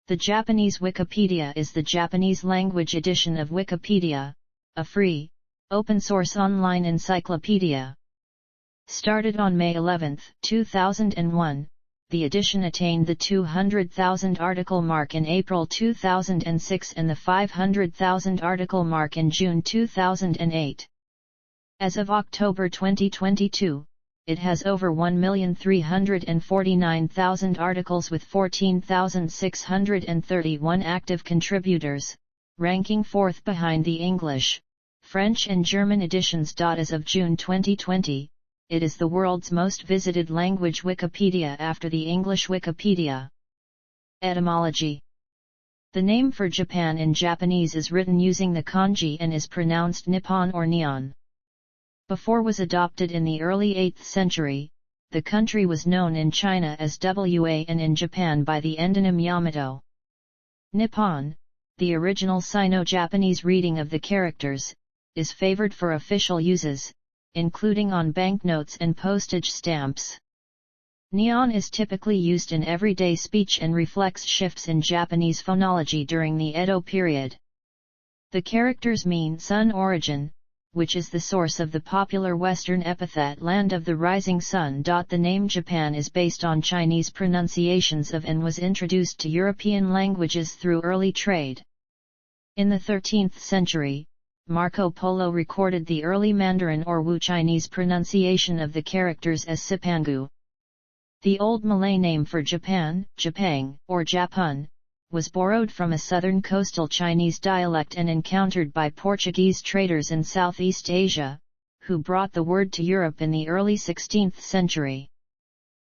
The Japanese Wikipedia is the Japanese language edition of Wikipedia, a free, open-source online encyclopedia. Started on May 11, 2001, the edition attained the 200,000 article mark in April 2006 and the 500,000 article mark in June 2008. As of October 2022, it has over 1,349,000 articles with 14,631 active contributors, ranking fourth behind the English, French and German editions. As of June 2020, it is the world's most visited language Wikipedia after the English Wikipedia. Etymology. The name for Japan in Japanese is written using the kanji and is pronounced Nippon or Nihon. Before was adopted in the early 8th century, the country was known in China as Wa and in Japan by the endonym Yamato. Nippon, the original Sino-Japanese reading of the characters, is favored for official uses, including on banknotes and postage stamps. Nihon is typically used in everyday speech and reflects shifts in Japanese phonology during the Edo period. The characters mean sun origin, which is the source of the popular Western epithet Land of the Rising Sun. The name Japan is based on Chinese pronunciations of and was introduced to European languages through early trade. In the 13th century, Marco Polo recorded the early Mandarin or Wu Chinese pronunciation of the characters as Sipangu. The Old Malay name for Japan, Japang, or Japun, was borrowed from a southern coastal Chinese dialect and encountered by Portuguese traders in Southeast Asia, who brought the word to Europe in the early 16th century.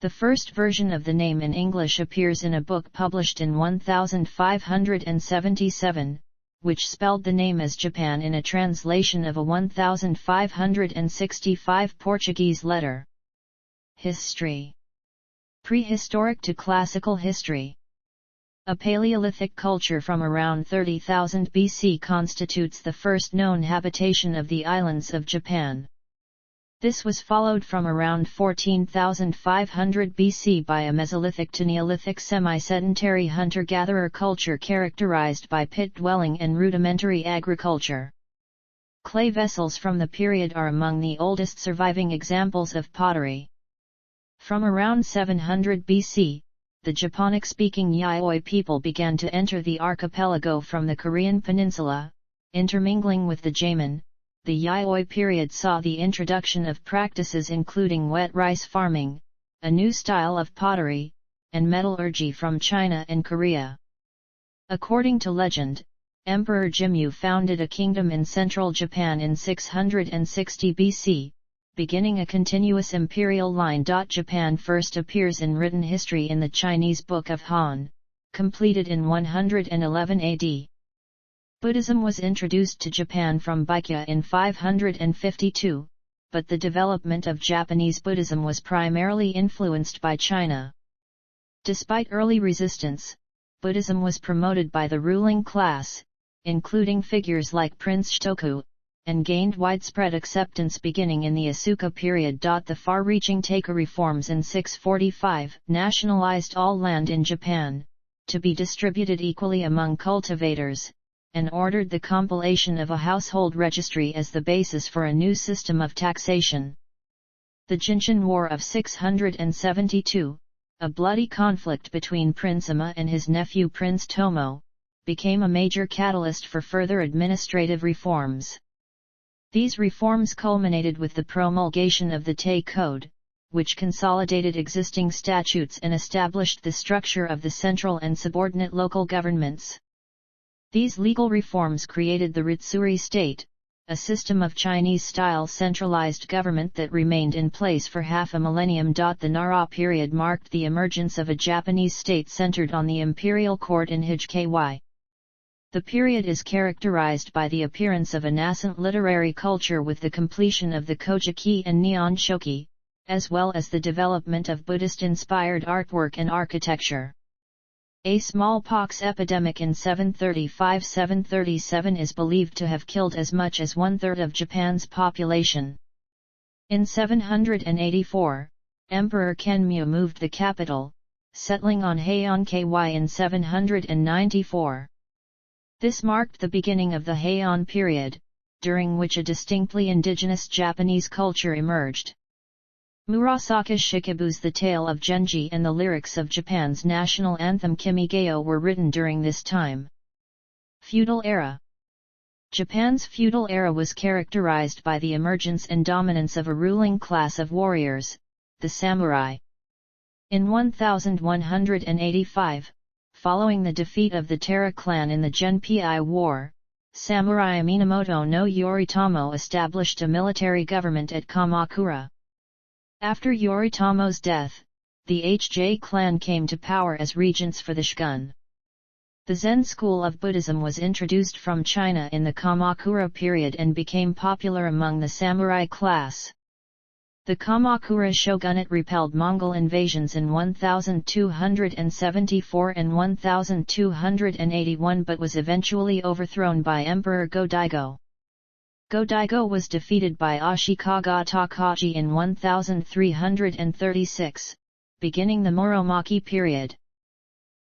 The first version of the name in English appears in a book published in 1577, which spelled the name as Japan in a translation of a 1565 Portuguese letter. History. Prehistoric to classical history. A Paleolithic culture from around 30,000 BC constitutes the first known habitation of the islands of Japan. This was followed from around 14,500 BC by a Mesolithic to Neolithic semi-sedentary hunter-gatherer culture characterized by pit-dwelling and rudimentary agriculture. Clay vessels from the period are among the oldest surviving examples of pottery. From around 700 BC, the Japonic-speaking Yayoi people began to enter the archipelago from the Korean peninsula, intermingling with the Jamin. The Yayoi period saw the introduction of practices including wet rice farming, a new style of pottery, and metallurgy from China and Korea. According to legend, Emperor Jimmu founded a kingdom in central Japan in 660 BC, beginning a continuous imperial line. Japan first appears in written history in the Chinese Book of Han, completed in 111 AD. Buddhism was introduced to Japan from Baekje in 552, but the development of Japanese Buddhism was primarily influenced by China. Despite early resistance, Buddhism was promoted by the ruling class, including figures like Prince Shotoku, and gained widespread acceptance beginning in the Asuka period. The far-reaching Taika reforms in 645 nationalized all land in Japan, to be distributed equally among cultivators, and ordered the compilation of a household registry as the basis for a new system of taxation. The Jinshin War of 672, a bloody conflict between Prince Ima and his nephew Prince Tomo, became a major catalyst for further administrative reforms. These reforms culminated with the promulgation of the Tei Code, which consolidated existing statutes and established the structure of the central and subordinate local governments. These legal reforms created the Ritsuri state, a system of Chinese-style centralized government that remained in place for half a millennium. The Nara period marked the emergence of a Japanese state centered on the imperial court in Hijiki. The period is characterized by the appearance of a nascent literary culture with the completion of the Kojiki and Nihon Shoki, as well as the development of Buddhist-inspired artwork and architecture. A smallpox epidemic in 735–737 is believed to have killed as much as one-third of Japan's population. In 784, Emperor Kenmyu moved the capital, settling on Heian Ky in 794. This marked the beginning of the Heian period, during which a distinctly indigenous Japanese culture emerged. Murasaki Shikibu's The Tale of Genji and the lyrics of Japan's national anthem Kimi-gyo were written during this time. Feudal era. Japan's feudal era was characterized by the emergence and dominance of a ruling class of warriors, the samurai. In 1185, following the defeat of the Tara clan in the Genpei War, Samurai Minamoto no Yoritomo established a military government at Kamakura. After Yoritomo's death, the HJ clan came to power as regents for the shogun. The Zen school of Buddhism was introduced from China in the Kamakura period and became popular among the samurai class. The Kamakura shogunate repelled Mongol invasions in 1274 and 1281 but was eventually overthrown by Emperor Go-Daigo. Go-Daigo was defeated by Ashikaga Tokaji in 1336, beginning the Muromachi period.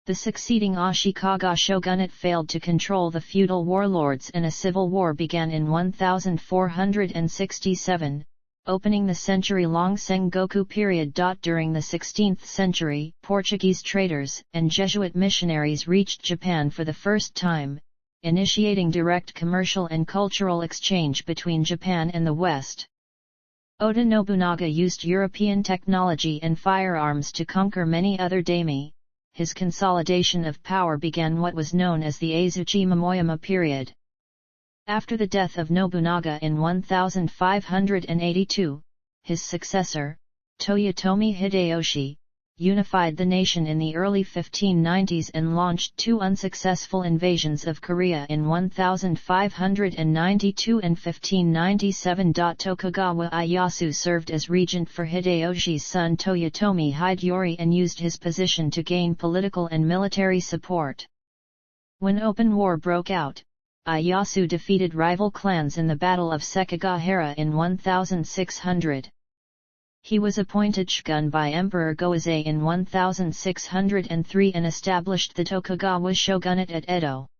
The succeeding Ashikaga shogunate failed to control the feudal warlords and a civil war began in 1467, opening the century-long Sengoku period. During the 16th century, Portuguese traders and Jesuit missionaries reached Japan for the first time, initiating direct commercial and cultural exchange between Japan and the West. Oda Nobunaga used European technology and firearms to conquer many other daimyo. His consolidation of power began what was known as the Azuchi Momoyama period. After the death of Nobunaga in 1582, his successor, Toyotomi Hideyoshi, unified the nation in the early 1590s and launched two unsuccessful invasions of Korea in 1592 and 1597. Tokugawa Ieyasu served as regent for Hideyoshi's son Toyotomi Hideyori and used his position to gain political and military support. When open war broke out, Ieyasu defeated rival clans in the Battle of Sekigahara in 1600. He was appointed shogun by Emperor Goizei in 1603 and established the Tokugawa shogunate at Edo.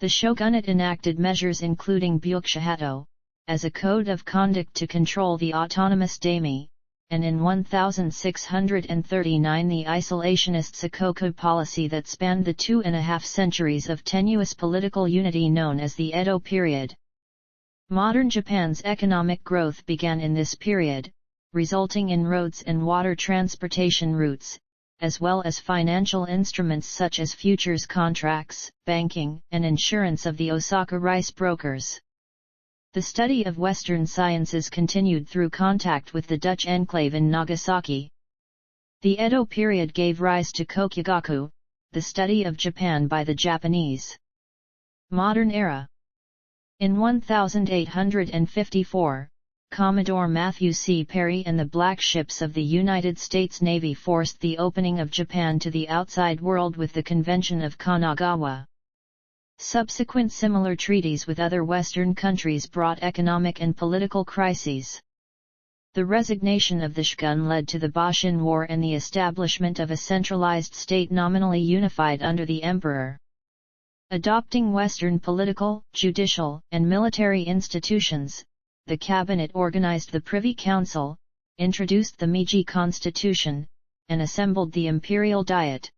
The shogunate enacted measures including Byokushihato, as a code of conduct to control the autonomous daimyo, and in 1639 the isolationist Sakoku policy that spanned the 2.5 centuries of tenuous political unity known as the Edo period. Modern Japan's economic growth began in this period, resulting in roads and water transportation routes, as well as financial instruments such as futures contracts, banking, and insurance of the Osaka rice brokers. The study of Western sciences continued through contact with the Dutch enclave in Nagasaki. The Edo period gave rise to Kokugaku, the study of Japan by the Japanese. Modern era. In 1854, Commodore Matthew C. Perry and the Black Ships of the United States Navy forced the opening of Japan to the outside world with the Convention of Kanagawa. Subsequent similar treaties with other Western countries brought economic and political crises. The resignation of the shogun led to the Boshin War and the establishment of a centralized state nominally unified under the emperor. Adopting Western political, judicial, and military institutions, the cabinet organized the Privy Council, introduced the Meiji Constitution, and assembled the Imperial Diet.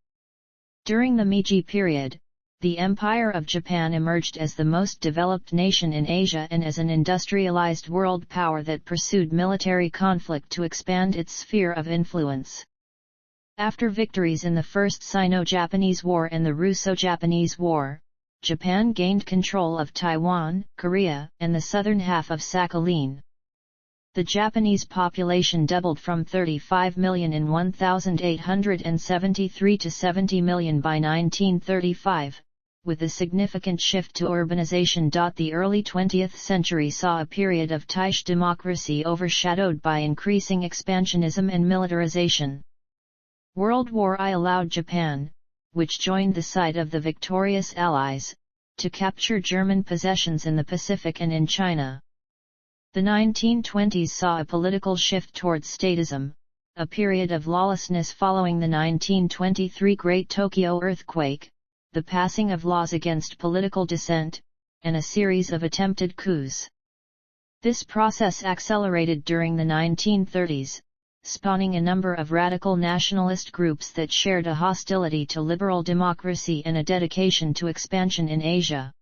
During the Meiji period, the Empire of Japan emerged as the most developed nation in Asia and as an industrialized world power that pursued military conflict to expand its sphere of influence. After victories in the First Sino-Japanese War and the Russo-Japanese War, Japan gained control of Taiwan, Korea, and the southern half of Sakhalin. The Japanese population doubled from 35 million in 1873 to 70 million by 1935, with a significant shift to urbanization. The early 20th century saw a period of Taisho democracy overshadowed by increasing expansionism and militarization. World War I allowed Japan, which joined the side of the victorious Allies, to capture German possessions in the Pacific and in China. The 1920s saw a political shift towards statism, a period of lawlessness following the 1923 Great Tokyo Earthquake, the passing of laws against political dissent, and a series of attempted coups. This process accelerated during the 1930s, spawning a number of radical nationalist groups that shared a hostility to liberal democracy and a dedication to expansion in Asia.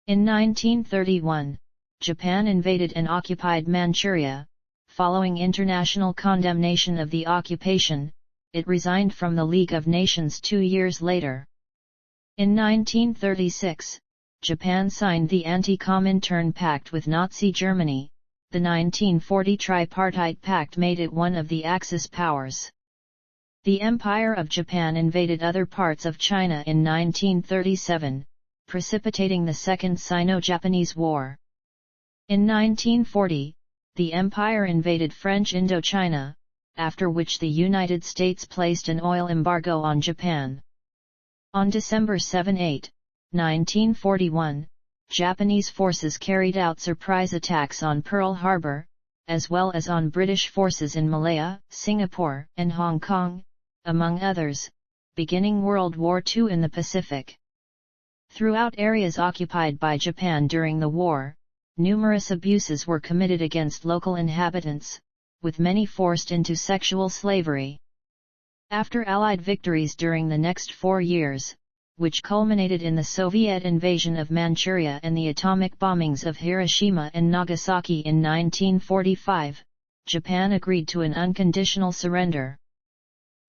In 1931, Japan invaded and occupied Manchuria. Following international condemnation of the occupation, it resigned from the League of Nations 2 years later. In 1936, Japan signed the Anti-Comintern Pact with Nazi Germany. The 1940 Tripartite Pact made it one of the Axis powers. The Empire of Japan invaded other parts of China in 1937, precipitating the Second Sino-Japanese War. In 1940, the empire invaded French Indochina, after which the United States placed an oil embargo on Japan. On December 7–8, 1941, Japanese forces carried out surprise attacks on Pearl Harbor, as well as on British forces in Malaya, Singapore, and Hong Kong, among others, beginning World War II in the Pacific. Throughout areas occupied by Japan during the war, numerous abuses were committed against local inhabitants, with many forced into sexual slavery. After Allied victories during the next 4 years, which culminated in the Soviet invasion of Manchuria and the atomic bombings of Hiroshima and Nagasaki in 1945, Japan agreed to an unconditional surrender.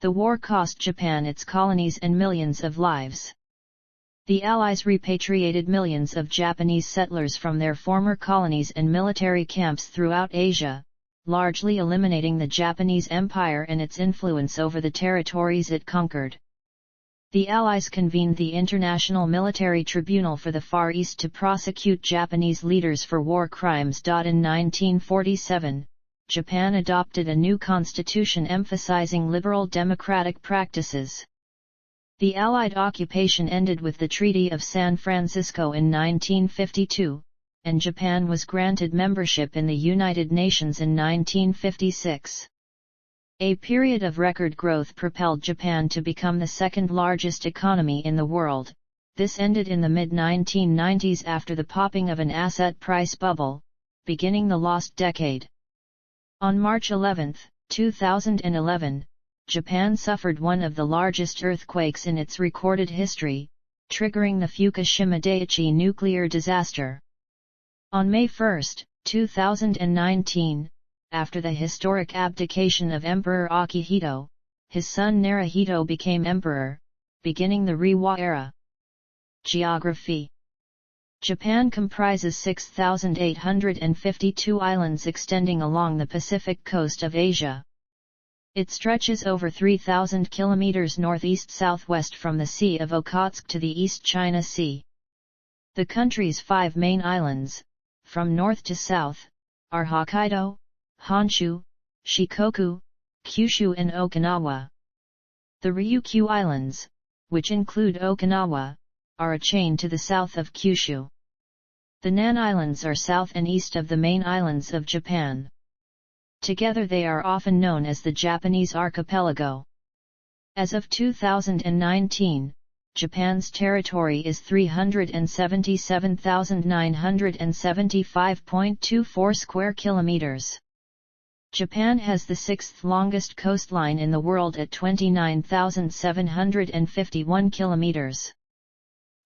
The war cost Japan its colonies and millions of lives. The Allies repatriated millions of Japanese settlers from their former colonies and military camps throughout Asia, largely eliminating the Japanese Empire and its influence over the territories it conquered. The Allies convened the International Military Tribunal for the Far East to prosecute Japanese leaders for war crimes. In 1947, Japan adopted a new constitution emphasizing liberal democratic practices. The Allied occupation ended with the Treaty of San Francisco in 1952, and Japan was granted membership in the United Nations in 1956. A period of record growth propelled Japan to become the second largest economy in the world. This ended in the mid-1990s after the popping of an asset price bubble, beginning the lost decade. On March 11, 2011, Japan suffered one of the largest earthquakes in its recorded history, triggering the Fukushima Daiichi nuclear disaster. On May 1, 2019, after the historic abdication of Emperor Akihito, his son Naruhito became emperor, beginning the Reiwa era. Geography. Japan comprises 6,852 islands extending along the Pacific coast of Asia. It stretches over 3,000 kilometers northeast-southwest from the Sea of Okhotsk to the East China Sea. The country's 5 main islands, from north to south, are Hokkaido, Honshu, Shikoku, Kyushu and Okinawa. The Ryukyu Islands, which include Okinawa, are a chain to the south of Kyushu. The Nan Islands are south and east of the main islands of Japan. Together they are often known as the Japanese archipelago. As of 2019, Japan's territory is 377,975.24 square kilometers. Japan has the 6th longest coastline in the world at 29,751 kilometers.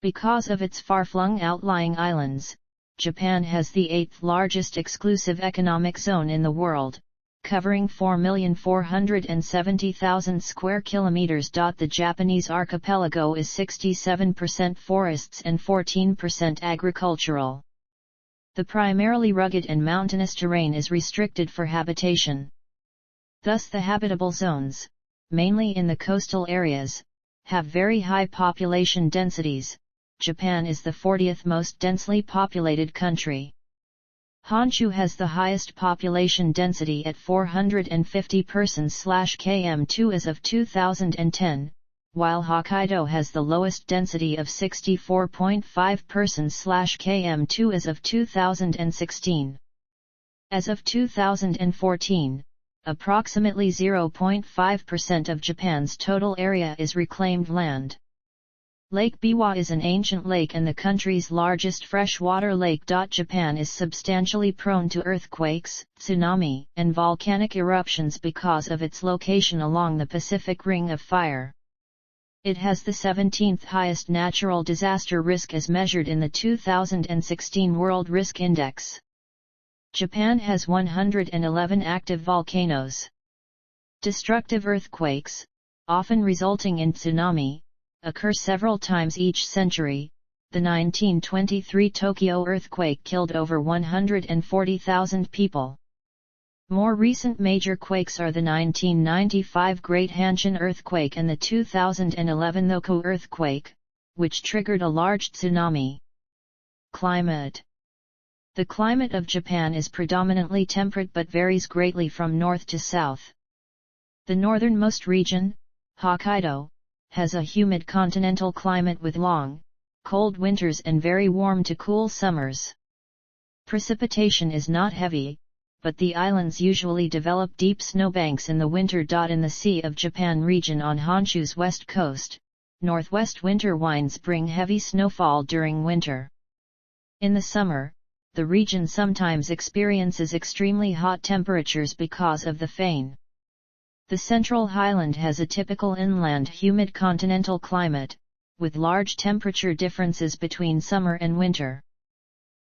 Because of its far-flung outlying islands, Japan has the 8th largest exclusive economic zone in the world, covering 4,470,000 square kilometers. The Japanese archipelago is 67% forests and 14% agricultural. The primarily rugged and mountainous terrain is restricted for habitation. Thus the habitable zones, mainly in the coastal areas, have very high population densities. Japan is the 40th most densely populated country. Honshu has the highest population density at 450 persons/km2 as of 2010, while Hokkaido has the lowest density of 64.5 persons/km2 as of 2016. As of 2014, approximately 0.5% of Japan's total area is reclaimed land. Lake Biwa is an ancient lake and the country's largest freshwater lake. Japan is substantially prone to earthquakes, tsunami, and volcanic eruptions because of its location along the Pacific Ring of Fire. It has the 17th highest natural disaster risk as measured in the 2016 World Risk Index. Japan has 111 active volcanoes. Destructive earthquakes, often resulting in tsunami, occur several times each century. The 1923 Tokyo earthquake killed over 140,000 people. More recent major quakes are the 1995 Great Hanshin earthquake and the 2011 Noku earthquake, which triggered a large tsunami. Climate. The climate of Japan is predominantly temperate but varies greatly from north to south. The northernmost region, Hokkaido, has a humid continental climate with long, cold winters and very warm to cool summers. Precipitation is not heavy, but the islands usually develop deep snowbanks in the winter. In the Sea of Japan region on Honshu's west coast, northwest winter winds bring heavy snowfall during winter. In the summer, the region sometimes experiences extremely hot temperatures because of the Fane. The Central Highland has a typical inland humid continental climate, with large temperature differences between summer and winter.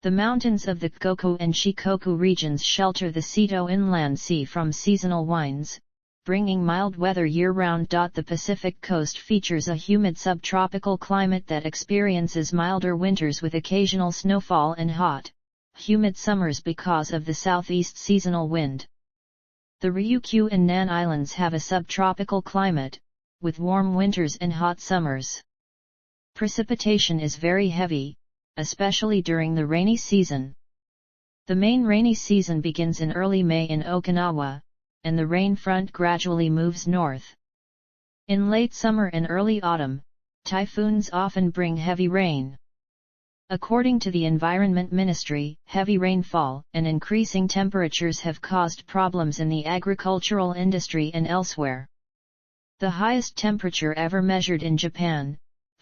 The mountains of the Koku and Shikoku regions shelter the Seto Inland Sea from seasonal winds, bringing mild weather year-round. The Pacific coast features a humid subtropical climate that experiences milder winters with occasional snowfall and hot, humid summers because of the southeast seasonal wind. The Ryukyu and Nan Islands have a subtropical climate, with warm winters and hot summers. Precipitation is very heavy, especially during the rainy season. The main rainy season begins in early May in Okinawa, and the rain front gradually moves north. In late summer and early autumn, typhoons often bring heavy rain. According to the Environment Ministry, heavy rainfall and increasing temperatures have caused problems in the agricultural industry and elsewhere. The highest temperature ever measured in Japan,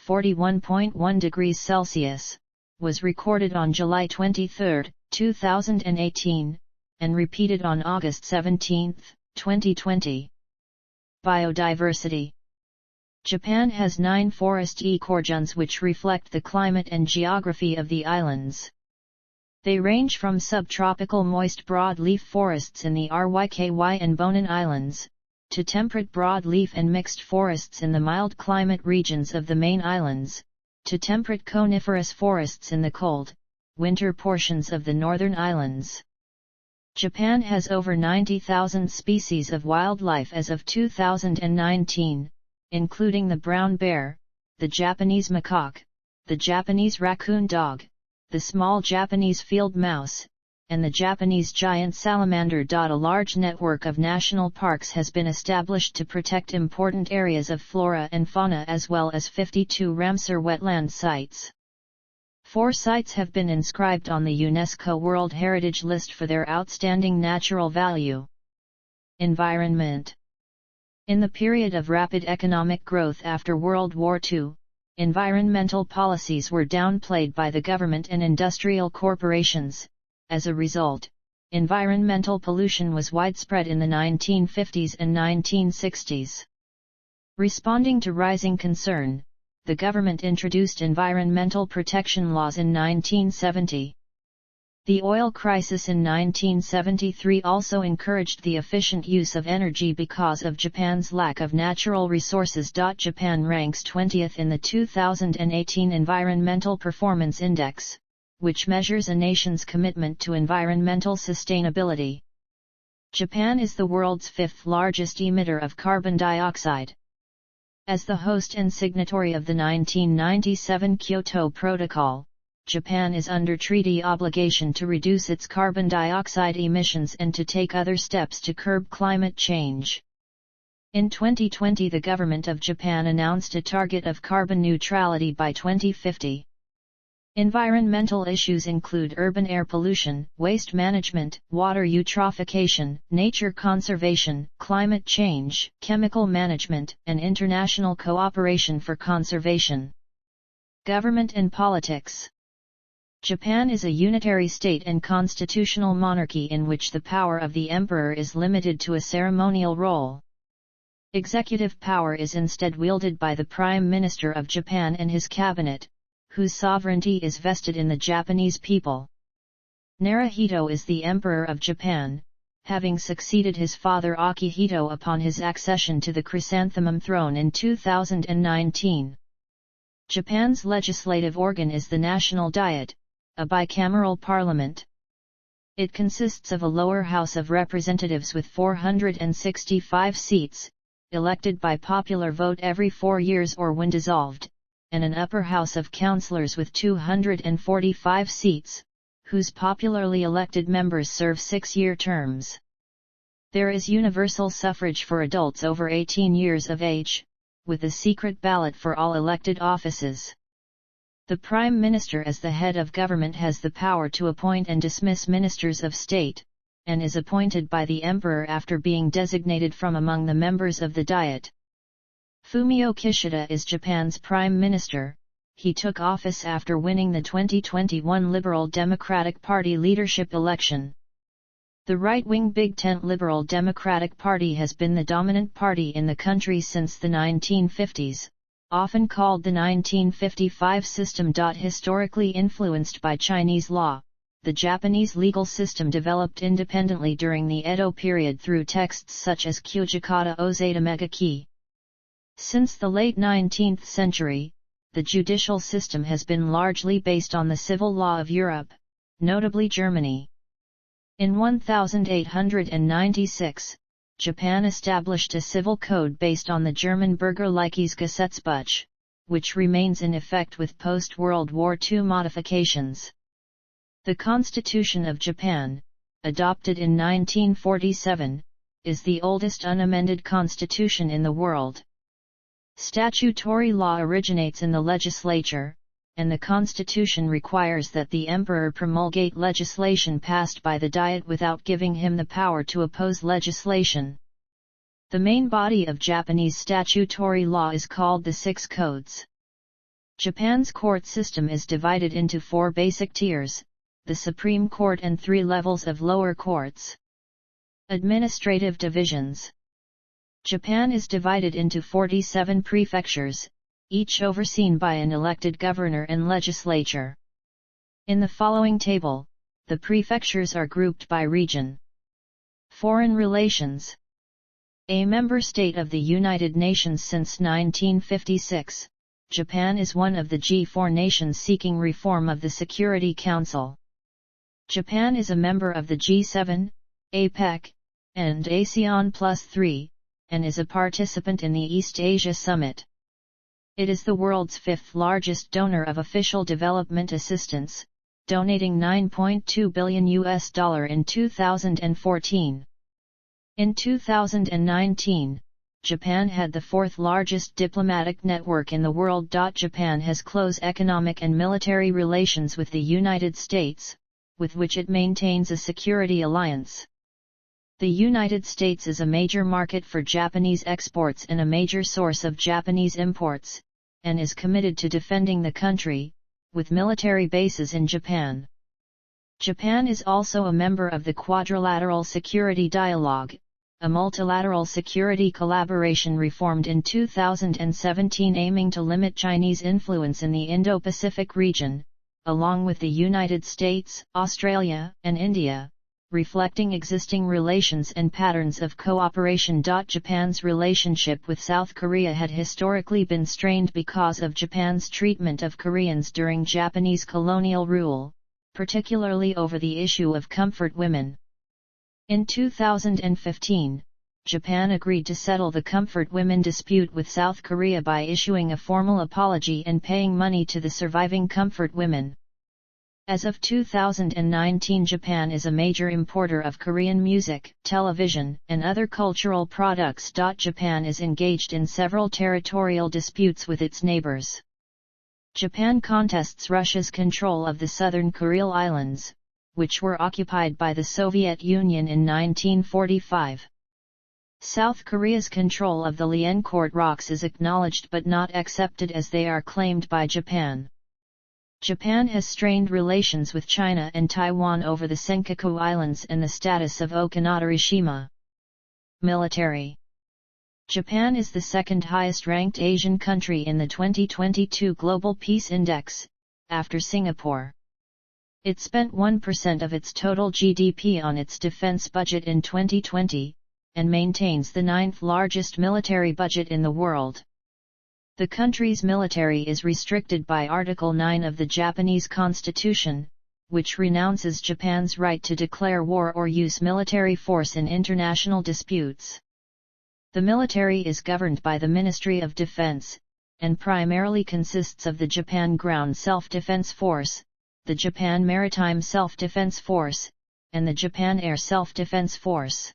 41.1 degrees Celsius, was recorded on July 23, 2018, and repeated on August 17, 2020. Biodiversity. Japan has 9 forest ecoregions which reflect the climate and geography of the islands. They range from subtropical moist broadleaf forests in the Ryky and Bonin Islands, to temperate broadleaf and mixed forests in the mild climate regions of the main islands, to temperate coniferous forests in the cold, winter portions of the northern islands. Japan has over 90,000 species of wildlife as of 2019, including the brown bear, the Japanese macaque, the Japanese raccoon dog, the small Japanese field mouse, and the Japanese giant salamander. A large network of national parks has been established to protect important areas of flora and fauna as well as 52 Ramsar wetland sites. 4 sites have been inscribed on the UNESCO World Heritage List for their outstanding natural value. Environment. In the period of rapid economic growth after World War II, environmental policies were downplayed by the government and industrial corporations. As a result, environmental pollution was widespread in the 1950s and 1960s. Responding to rising concern, the government introduced environmental protection laws in 1970. The oil crisis in 1973 also encouraged the efficient use of energy because of Japan's lack of natural resources. Japan ranks 20th in the 2018 Environmental Performance Index, which measures a nation's commitment to environmental sustainability. Japan is the world's 5th largest emitter of carbon dioxide. As the host and signatory of the 1997 Kyoto Protocol, Japan is under treaty obligation to reduce its carbon dioxide emissions and to take other steps to curb climate change. In 2020, the government of Japan announced a target of carbon neutrality by 2050. Environmental issues include urban air pollution, waste management, water eutrophication, nature conservation, climate change, chemical management, and international cooperation for conservation. Government and politics. Japan is a unitary state and constitutional monarchy in which the power of the emperor is limited to a ceremonial role. Executive power is instead wielded by the Prime Minister of Japan and his cabinet, whose sovereignty is vested in the Japanese people. Naruhito is the Emperor of Japan, having succeeded his father Akihito upon his accession to the chrysanthemum throne in 2019. Japan's legislative organ is the National Diet, a bicameral parliament. It consists of a lower house of representatives with 465 seats, elected by popular vote every 4 years or when dissolved, and an upper house of councillors with 245 seats, whose popularly elected members serve 6-year terms. There is universal suffrage for adults over 18 years of age, with a secret ballot for all elected offices. The Prime Minister as the head of government has the power to appoint and dismiss ministers of state, and is appointed by the Emperor after being designated from among the members of the Diet. Fumio Kishida is Japan's Prime Minister. He took office after winning the 2021 Liberal Democratic Party leadership election. The right-wing Big Tent Liberal Democratic Party has been the dominant party in the country since the 1950s, often called the 1955 system. Historically influenced by Chinese law, the Japanese legal system developed independently during the Edo period through texts such as Kyujikata Ozeta Megaki. Since the late 19th century, the judicial system has been largely based on the civil law of Europe, notably Germany. In 1896, Japan established a civil code based on the German Bürgerliches Gesetzbuch, which remains in effect with post-World War II modifications. The Constitution of Japan, adopted in 1947, is the oldest unamended constitution in the world. Statutory law originates in the legislature, and the constitution requires that the emperor promulgate legislation passed by the Diet without giving him the power to oppose legislation. The main body of Japanese statutory law is called the Six Codes. Japan's court system is divided into 4 basic tiers, the Supreme Court and 3 levels of lower courts. Administrative divisions. Japan is divided into 47 prefectures, each overseen by an elected governor and legislature. In the following table, the prefectures are grouped by region. Foreign relations. A member state of the United Nations since 1956, Japan is one of the G4 nations seeking reform of the Security Council. Japan is a member of the G7, APEC, and ASEAN Plus 3, and is a participant in the East Asia Summit. It is the world's 5th largest donor of official development assistance, donating $9.2 billion in 2014. In 2019, Japan had the 4th largest diplomatic network in the world. Japan has close economic and military relations with the United States, with which it maintains a security alliance. The United States is a major market for Japanese exports and a major source of Japanese imports, and is committed to defending the country, with military bases in Japan. Japan is also a member of the Quadrilateral Security Dialogue, a multilateral security collaboration reformed in 2017 aiming to limit Chinese influence in the Indo-Pacific region, along with the United States, Australia, and India, reflecting existing relations and patterns of cooperation. Japan's relationship with South Korea had historically been strained because of Japan's treatment of Koreans during Japanese colonial rule, particularly over the issue of comfort women. In 2015, Japan agreed to settle the comfort women dispute with South Korea by issuing a formal apology and paying money to the surviving comfort women. As of 2019, Japan is a major importer of Korean music, television, and other cultural products. Japan is engaged in several territorial disputes with its neighbors. Japan contests Russia's control of the southern Kuril Islands, which were occupied by the Soviet Union in 1945. South Korea's control of the Liancourt Rocks is acknowledged but not accepted as they are claimed by Japan. Japan has strained relations with China and Taiwan over the Senkaku Islands and the status of Okinawa. Military. Japan is the second highest ranked Asian country in the 2022 Global Peace Index, after Singapore. It spent 1% of its total GDP on its defense budget in 2020, and maintains the 9th largest military budget in the world. The country's military is restricted by Article 9 of the Japanese Constitution, which renounces Japan's right to declare war or use military force in international disputes. The military is governed by the Ministry of Defense, and primarily consists of the Japan Ground Self-Defense Force, the Japan Maritime Self-Defense Force, and the Japan Air Self-Defense Force.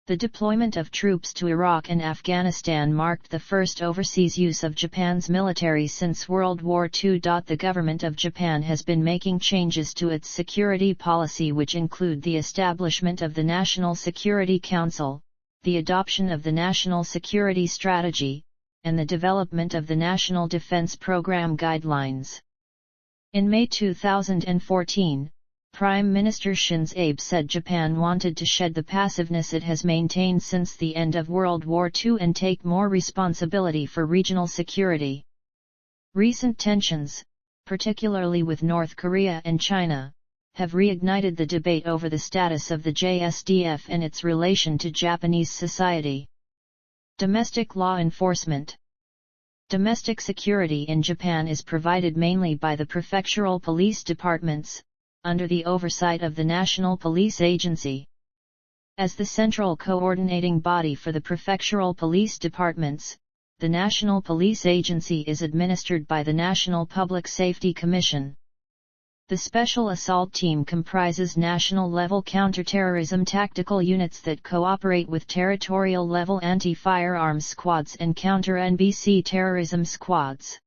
The deployment of troops to Iraq and Afghanistan marked the first overseas use of Japan's military since World War II. The government of Japan has been making changes to its security policy, which include the establishment of the National Security Council, the adoption of the National Security Strategy, and the development of the National Defense Program Guidelines. In May 2014, Prime Minister Shinzo Abe said Japan wanted to shed the passiveness it has maintained since the end of World War II and take more responsibility for regional security. Recent tensions, particularly with North Korea and China, have reignited the debate over the status of the JSDF and its relation to Japanese society. Domestic law enforcement. Domestic security in Japan is provided mainly by the prefectural police departments, under the oversight of the National Police Agency. As the central coordinating body for the prefectural police departments, the National Police Agency is administered by the National Public Safety Commission. The Special Assault Team comprises national-level counterterrorism tactical units that cooperate with territorial-level anti-firearms squads and counter-NBC terrorism squads.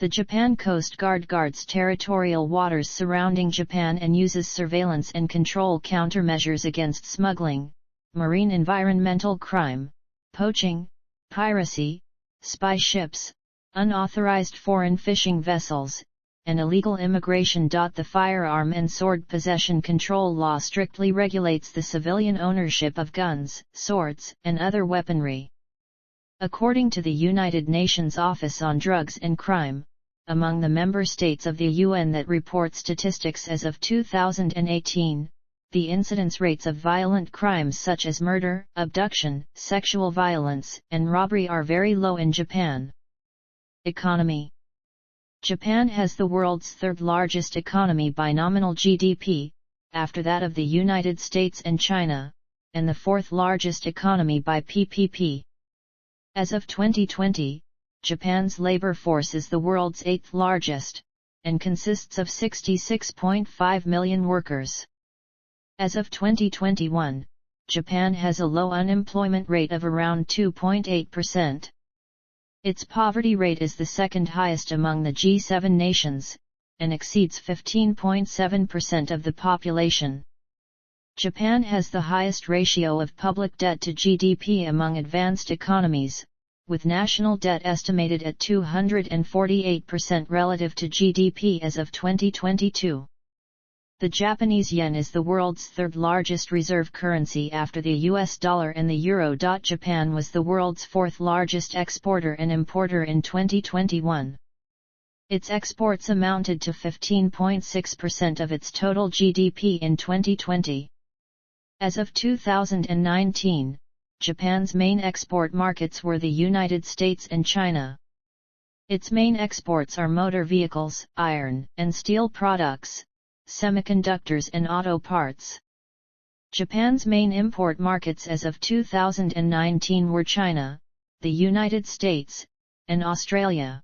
The Japan Coast Guard guards territorial waters surrounding Japan and uses surveillance and control countermeasures against smuggling, marine environmental crime, poaching, piracy, spy ships, unauthorized foreign fishing vessels, and illegal immigration. The firearm and sword possession control law strictly regulates the civilian ownership of guns, swords, and other weaponry. According to the United Nations Office on Drugs and Crime, among the member states of the UN that report statistics as of 2018, the incidence rates of violent crimes such as murder, abduction, sexual violence, and robbery are very low in Japan. Economy. Japan has the world's third largest economy by nominal GDP, after that of the United States and China, and the fourth largest economy by PPP. As of 2020, Japan's labor force is the world's eighth largest, and consists of 66.5 million workers. As of 2021, Japan has a low unemployment rate of around 2.8%. Its poverty rate is the second highest among the G7 nations, and exceeds 15.7% of the population. Japan has the highest ratio of public debt to GDP among advanced economies, with national debt estimated at 248% relative to GDP as of 2022. The Japanese yen is the world's third largest reserve currency after the US dollar and the euro. Japan was the world's fourth largest exporter and importer in 2021. Its exports amounted to 15.6% of its total GDP in 2020. As of 2019, Japan's main export markets were the United States and China. Its main exports are motor vehicles, iron and steel products, semiconductors and auto parts. Japan's main import markets as of 2019 were China, the United States, and Australia.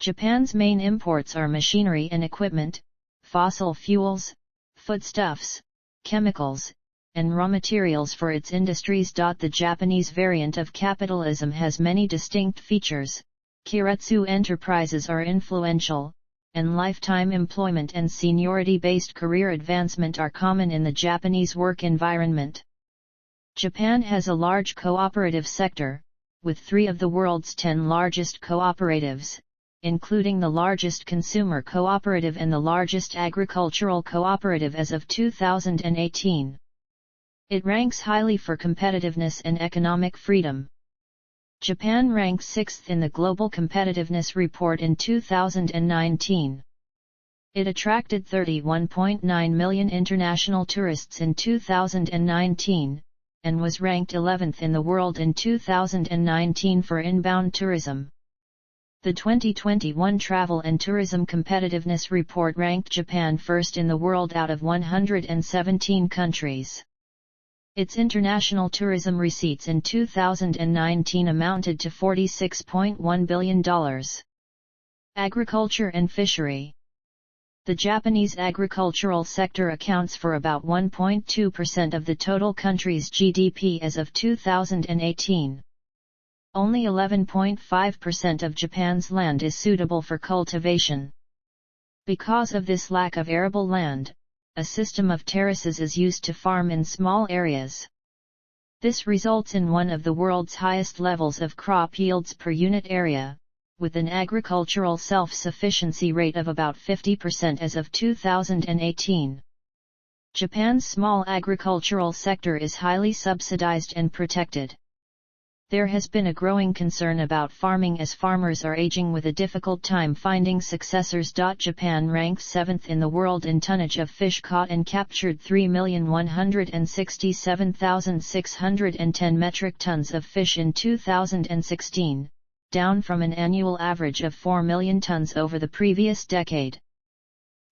Japan's main imports are machinery and equipment, fossil fuels, foodstuffs, chemicals, and raw materials for its industries. The Japanese variant of capitalism has many distinct features, Keiretsu enterprises are influential, and lifetime employment and seniority-based career advancement are common in the Japanese work environment. Japan has a large cooperative sector, with 3 of the world's 10 largest cooperatives, including the largest consumer cooperative and the largest agricultural cooperative as of 2018. It ranks highly for competitiveness and economic freedom. Japan ranks 6th in the Global Competitiveness Report in 2019. It attracted 31.9 million international tourists in 2019, and was ranked 11th in the world in 2019 for inbound tourism. The 2021 Travel and Tourism Competitiveness Report ranked Japan first in the world out of 117 countries. Its international tourism receipts in 2019 amounted to $46.1 billion. Agriculture and fishery. The Japanese agricultural sector accounts for about 1.2% of the total country's GDP as of 2018. Only 11.5% of Japan's land is suitable for cultivation. Because of this lack of arable land, a system of terraces is used to farm in small areas. This results in one of the world's highest levels of crop yields per unit area, with an agricultural self-sufficiency rate of about 50% as of 2018. Japan's small agricultural sector is highly subsidized and protected. There has been a growing concern about farming as farmers are aging with a difficult time finding successors. Japan ranks 7th in the world in tonnage of fish caught and captured, 3,167,610 metric tons of fish in 2016, down from an annual average of 4 million tons over the previous decade.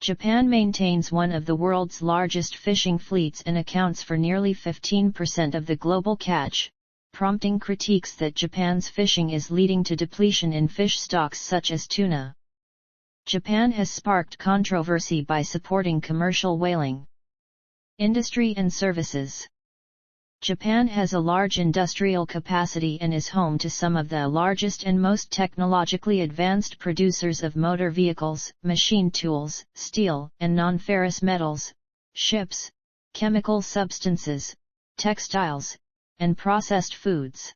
Japan maintains one of the world's largest fishing fleets and accounts for nearly 15% of the global catch, prompting critiques that Japan's fishing is leading to depletion in fish stocks such as tuna. Japan has sparked controversy by supporting commercial whaling. Industry and services. Japan has a large industrial capacity and is home to some of the largest and most technologically advanced producers of motor vehicles, machine tools, steel and non-ferrous metals, ships, chemical substances, textiles, and processed foods.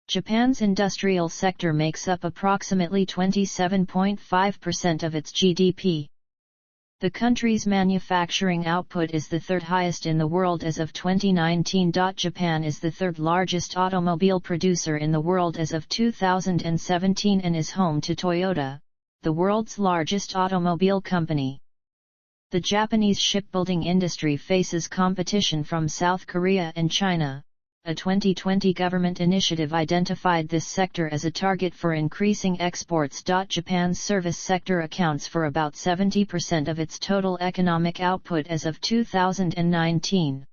Japan's industrial sector makes up approximately 27.5% of its GDP. The country's manufacturing output is the 3rd highest in the world as of 2019. Japan is the 3rd largest automobile producer in the world as of 2017 and is home to Toyota, the world's largest automobile company. The Japanese shipbuilding industry faces competition from South Korea and China. A 2020 government initiative identified this sector as a target for increasing exports. Japan's service sector accounts for about 70% of its total economic output as of 2019.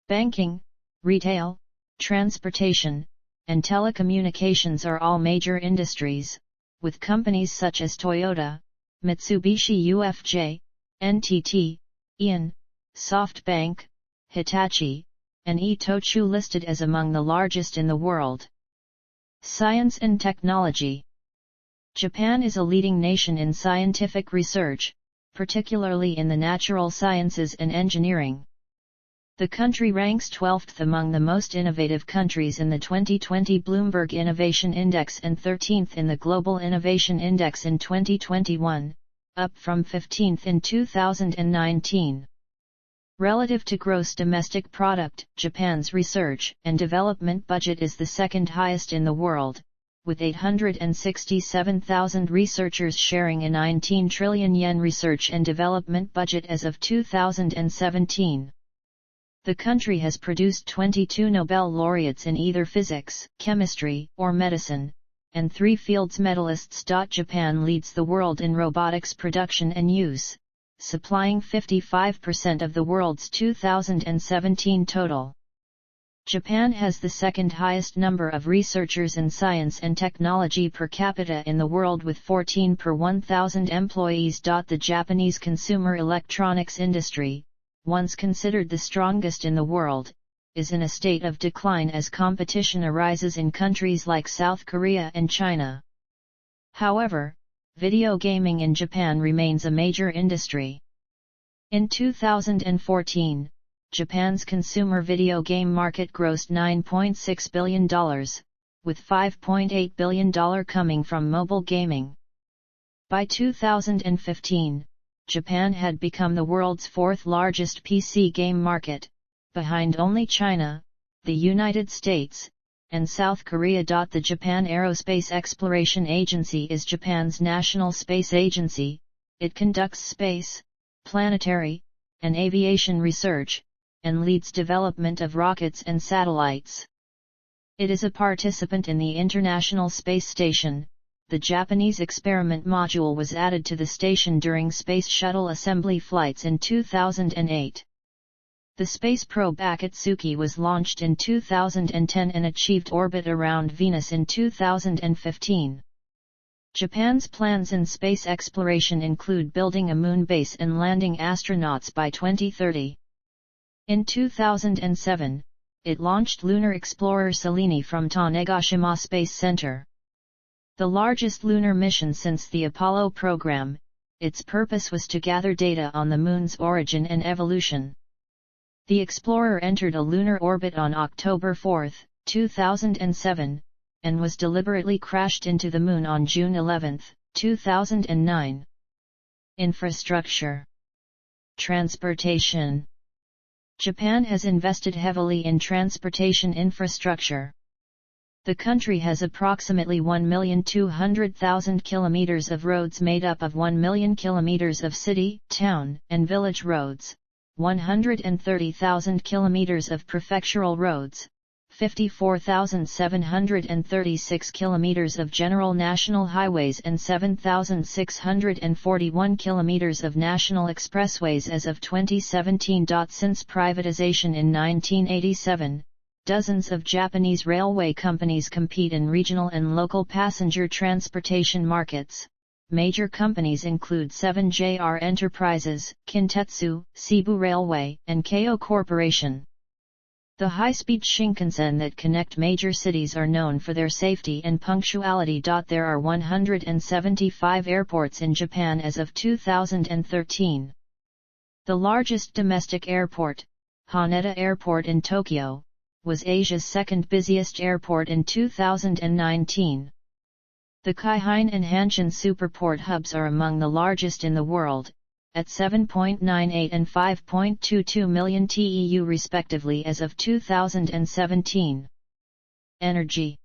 Banking, retail, transportation, and telecommunications are all major industries, with companies such as Toyota, Mitsubishi UFJ, NTT, ION, SoftBank, Hitachi, and Itochu listed as among the largest in the world. Science and technology. Japan is a leading nation in scientific research, particularly in the natural sciences and engineering. The country ranks 12th among the most innovative countries in the 2020 Bloomberg Innovation Index and 13th in the Global Innovation Index in 2021, up from 15th in 2019. Relative to gross domestic product, Japan's research and development budget is the 2nd highest in the world, with 867,000 researchers sharing a 19 trillion yen research and development budget as of 2017. The country has produced 22 Nobel laureates in either physics, chemistry, or medicine, and 3 Fields medalists. Japan leads the world in robotics production and use, supplying 55% of the world's 2017 total. Japan has the 2nd highest number of researchers in science and technology per capita in the world with 14 per 1,000 employees. The Japanese consumer electronics industry, once considered the strongest in the world, is in a state of decline as competition arises in countries like South Korea and China. However, video gaming in Japan remains a major industry. In 2014, Japan's consumer video game market grossed $9.6 billion, with $5.8 billion coming from mobile gaming. By 2015, Japan had become the world's fourth largest PC game market, behind only China, the United States, and South Korea. The Japan Aerospace Exploration Agency is Japan's national space agency. It conducts space, planetary, and aviation research, and leads development of rockets and satellites. It is a participant in the International Space Station. The Japanese experiment module was added to the station during Space Shuttle assembly flights in 2008. The space probe Akatsuki was launched in 2010 and achieved orbit around Venus in 2015. Japan's plans in space exploration include building a moon base and landing astronauts by 2030. In 2007, it launched lunar explorer Selene from Tanegashima Space Center. The largest lunar mission since the Apollo program, its purpose was to gather data on the Moon's origin and evolution. The Explorer entered a lunar orbit on October 4, 2007, and was deliberately crashed into the Moon on June 11, 2009. Infrastructure. Transportation. Japan has invested heavily in transportation infrastructure. The country has approximately 1,200,000 kilometers of roads made up of 1 million kilometers of city, town, and village roads, 130,000 kilometers of prefectural roads, 54,736 kilometers of general national highways and 7,641 kilometers of national expressways as of 2017. Since privatization in 1987, dozens of Japanese railway companies compete in regional and local passenger transportation markets. Major companies include 7JR Enterprises, Kintetsu, Cebu Railway, and Keio Corporation. The high-speed Shinkansen that connect major cities are known for their safety and punctuality. There are 175 airports in Japan as of 2013. The largest domestic airport, Haneda Airport in Tokyo, was Asia's second busiest airport in 2019. The Kaihin and Hanshin superport hubs are among the largest in the world, at 7.98 and 5.22 million TEU respectively as of 2017. Energy.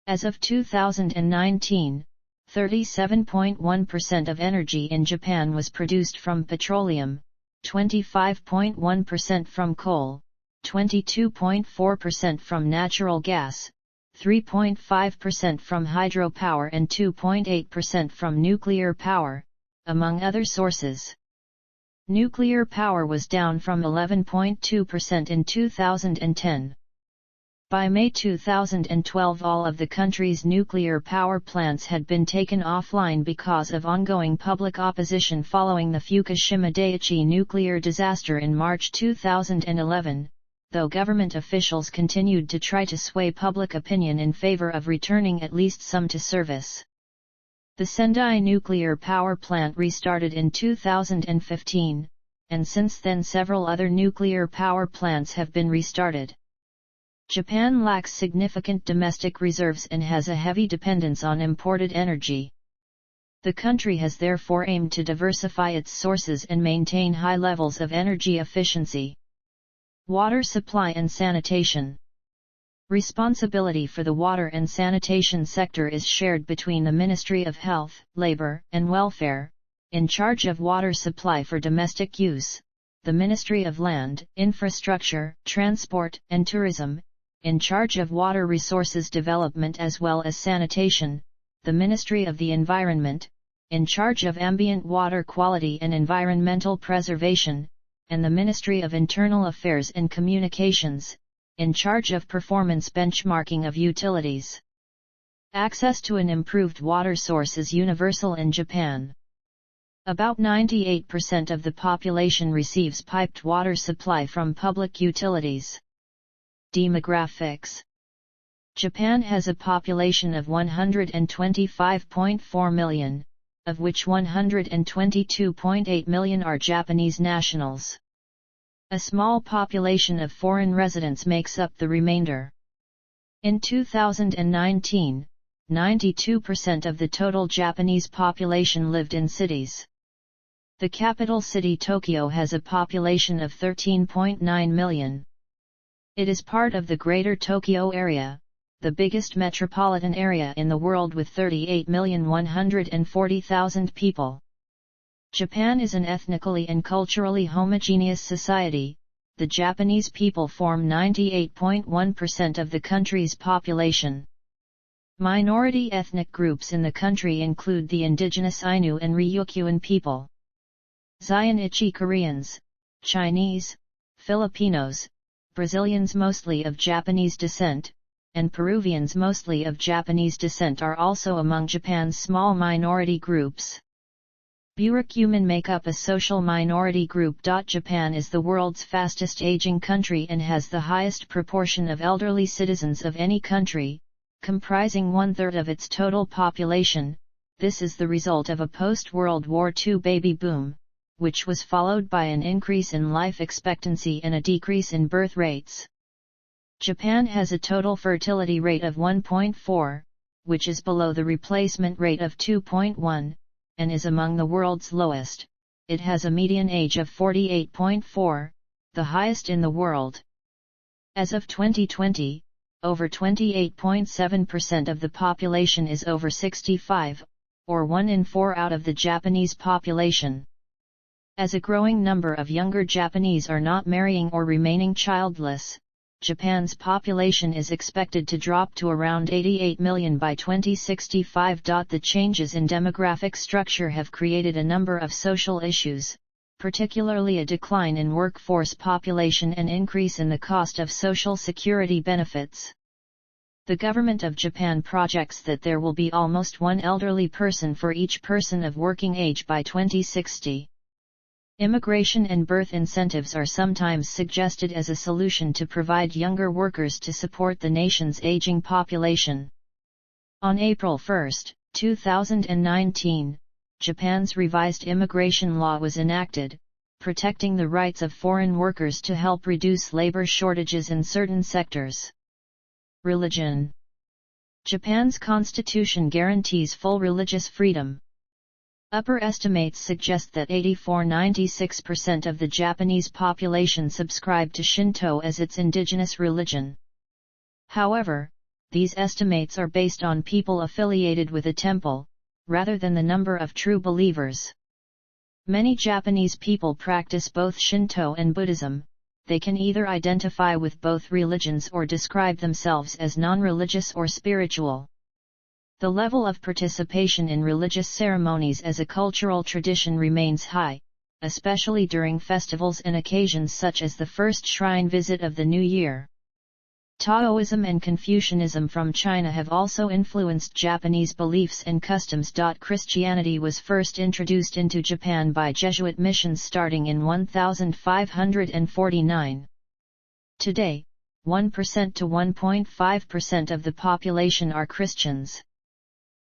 As of 2019, 37.1% of energy in Japan was produced from petroleum, 25.1% from coal, 22.4% from natural gas, 3.5% from hydropower and 2.8% from nuclear power, among other sources. Nuclear power was down from 11.2% in 2010. By May 2012, all of the country's nuclear power plants had been taken offline because of ongoing public opposition following the Fukushima Daiichi nuclear disaster in March 2011. Though government officials continued to try to sway public opinion in favor of returning at least some to service. The Sendai nuclear power plant restarted in 2015, and since then several other nuclear power plants have been restarted. Japan lacks significant domestic reserves and has a heavy dependence on imported energy. The country has therefore aimed to diversify its sources and maintain high levels of energy efficiency. Water supply and sanitation. Responsibility for the water and sanitation sector is shared between the Ministry of Health, Labor, and Welfare, in charge of water supply for domestic use, the Ministry of Land, Infrastructure, Transport, and Tourism, in charge of water resources development as well as sanitation, the Ministry of the Environment, in charge of ambient water quality and environmental preservation, and the Ministry of Internal Affairs and Communications, in charge of performance benchmarking of utilities. Access to an improved water source is universal in Japan. About 98% of the population receives piped water supply from public utilities. Demographics. Japan has a population of 125.4 million, of which 122.8 million are Japanese nationals. A small population of foreign residents makes up the remainder. In 2019, 92% of the total Japanese population lived in cities. The capital city Tokyo has a population of 13.9 million. It is part of the Greater Tokyo Area, the biggest metropolitan area in the world with 38,140,000 people. Japan is an ethnically and culturally homogeneous society. The Japanese people form 98.1% of the country's population. Minority ethnic groups in the country include the indigenous Ainu and Ryukyuan people, Zainichi Koreans, Chinese, Filipinos, Brazilians mostly of Japanese descent, and Peruvians mostly of Japanese descent are also among Japan's small minority groups. Ryukyumen make up a social minority group. Japan is the world's fastest aging country and has the highest proportion of elderly citizens of any country, comprising 1/3 of its total population. This is the result of a post-World War II baby boom, which was followed by an increase in life expectancy and a decrease in birth rates. Japan has a total fertility rate of 1.4, which is below the replacement rate of 2.1, and is among the world's lowest. It has a median age of 48.4, the highest in the world. As of 2020, over 28.7% of the population is over 65, or 1 in 4 out of the Japanese population. As a growing number of younger Japanese are not marrying or remaining childless, Japan's population is expected to drop to around 88 million by 2065. The changes in demographic structure have created a number of social issues, particularly a decline in workforce population and increase in the cost of social security benefits. The government of Japan projects that there will be almost one elderly person for each person of working age by 2060. Immigration and birth incentives are sometimes suggested as a solution to provide younger workers to support the nation's aging population. On April 1, 2019, Japan's revised immigration law was enacted, protecting the rights of foreign workers to help reduce labor shortages in certain sectors. Religion. Japan's constitution guarantees full religious freedom. Upper estimates suggest that 96% of the Japanese population subscribe to Shinto as its indigenous religion. However, these estimates are based on people affiliated with a temple, rather than the number of true believers. Many Japanese people practice both Shinto and Buddhism. They can either identify with both religions or describe themselves as non-religious or spiritual. The level of participation in religious ceremonies as a cultural tradition remains high, especially during festivals and occasions such as the first shrine visit of the New Year. Taoism and Confucianism from China have also influenced Japanese beliefs and customs. Christianity was first introduced into Japan by Jesuit missions starting in 1549. Today, 1% to 1.5% of the population are Christians.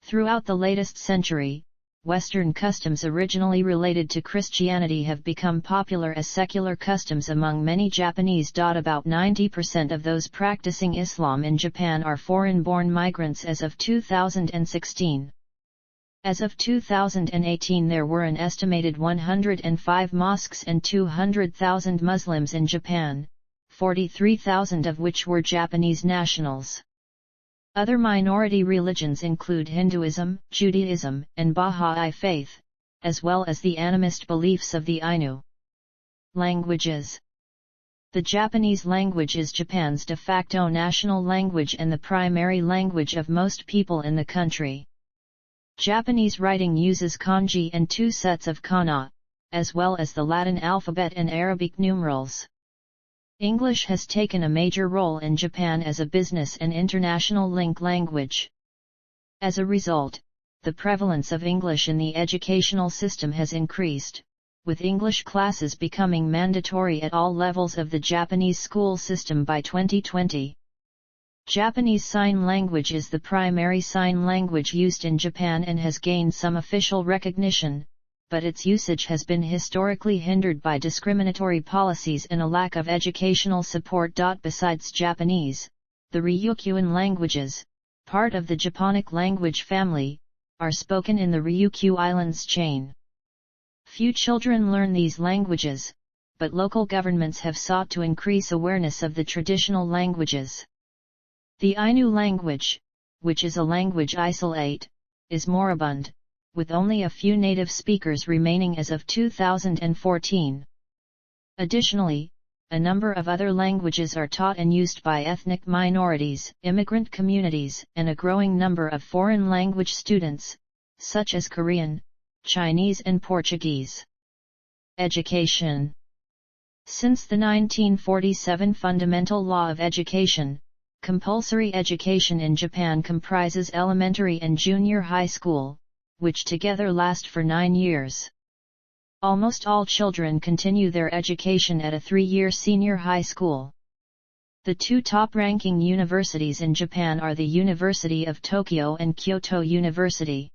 Throughout the latest century, Western customs originally related to Christianity have become popular as secular customs among many Japanese. About 90% of those practicing Islam in Japan are foreign-born migrants as of 2016. As of 2018 there were an estimated 105 mosques and 200,000 Muslims in Japan, 43,000 of which were Japanese nationals. Other minority religions include Hinduism, Judaism, and Bahá'í faith, as well as the animist beliefs of the Ainu. Languages. The Japanese language is Japan's de facto national language and the primary language of most people in the country. Japanese writing uses kanji and 2 sets of kana, as well as the Latin alphabet and Arabic numerals. English has taken a major role in Japan as a business and international link language. As a result, the prevalence of English in the educational system has increased, with English classes becoming mandatory at all levels of the Japanese school system by 2020. Japanese Sign Language is the primary sign language used in Japan and has gained some official recognition, but its usage has been historically hindered by discriminatory policies and a lack of educational support. Besides Japanese, the Ryukyuan languages, part of the Japonic language family, are spoken in the Ryukyu Islands chain. Few children learn these languages, but local governments have sought to increase awareness of the traditional languages. The Ainu language, which is a language isolate, is moribund, with only a few native speakers remaining as of 2014. Additionally, a number of other languages are taught and used by ethnic minorities, immigrant communities, and a growing number of foreign language students, such as Korean, Chinese and Portuguese. Education. Since the 1947 Fundamental Law of Education, compulsory education in Japan comprises elementary and junior high school, which together last for 9 years. Almost all children continue their education at a 3-year senior high school. The two top-ranking universities in Japan are the University of Tokyo and Kyoto University.